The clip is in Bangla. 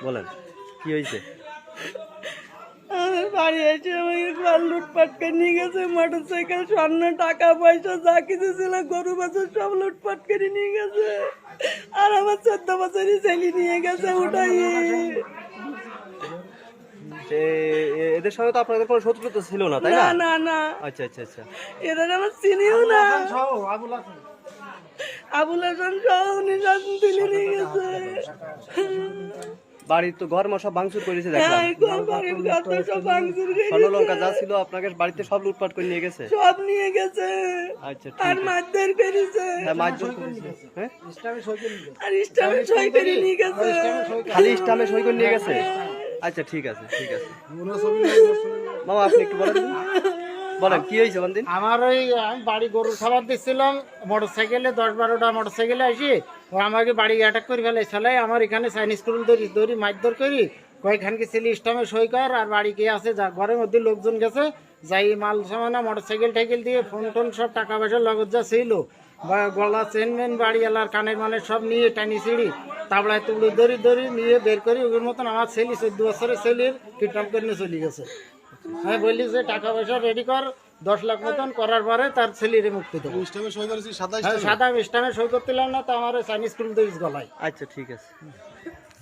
বলেন কি হয়েছে? আমাদের বাড়ি এসে আমাকে মাল লুটপাট করে নিয়ে গেছে, মোটরসাইকেল, স্বর্ণ, টাকা পয়সা যা কিছু ছিল, গরু বাছুর সব লুটপাট করে নিয়ে গেছে। আর আমার 14 বছরই ছেলে নিয়ে গেছে উঠাইয়ে। এদের সঙ্গে তো আপনাদের কোনো শত্রুতা ছিল না, তাই না না? না না, আচ্ছা আচ্ছা আচ্ছা। এদের আমার চিনিও না। আবুল হাসান সহ উনি সব তুলে নিয়ে গেছে। বাড়ির তো ঘর সব ভাঙচুর করেছে হ্যাঁ, দেখলাম। এই বাড়ির গাছ সব ভাঙচুর করে স্বর্ণলঙ্কা যা ছিল আপনাদের বাড়িতে সব লুটপাট করে নিয়ে গেছে। সব নিয়ে গেছে। আচ্ছা আর ঠিক আছে। মারধর করেছে। হ্যাঁ মারধর করেছে। হ্যাঁ আর স্টামে সই করে নিয়ে গেছে। খালি স্টামে সই করে নিয়ে গেছে। আচ্ছা ঠিক আছে ঠিক আছে। মামা আপনি একটু বলেন তো। বলেন কি হয়েছে বন্দিন? আমার ওই আমি বাড়ি গরু খাবার দিচ্ছিলাম, মোটরসাইকেলে 10-12টা মোটরসাইকেলে আসি ও আমাকে বাড়ি অ্যাটাক করে ফেলে চালাই। আমার এখানে চাইনিজ স্কুল ধরি মারধর করি, কয়েকখানকে ছেলে স্টামে সই কর আর বাড়ি কে আছে যা ঘরের মধ্যে লোকজন গেছে, যাই মাল সামানা মোটরসাইকেল টাইকেল দিয়ে ফোন টোন সব টাকা পয়সা লগত যা ছিল বা গলা চেন মেন বাড়ি এলার কানের মানে সব নিয়ে টানি ছিঁড়ি তাবলায় তুলে ধরি নিয়ে বের করি। ওর মতন আমার ছেলে 14 বছরের ছেলের কিডন্যাপ করে নিয়ে চলে গেছে। আমি বললি যে টাকা পয়সা রেডি কর, 10 লাখ মতন করার পরে তার ছেলেরে মুক্তি দেবো। সাদা স্টামে সই করতেলাম না, তো আমার চাইনিজ স্কুল দিয়ে গলায়। আচ্ছা ঠিক আছে।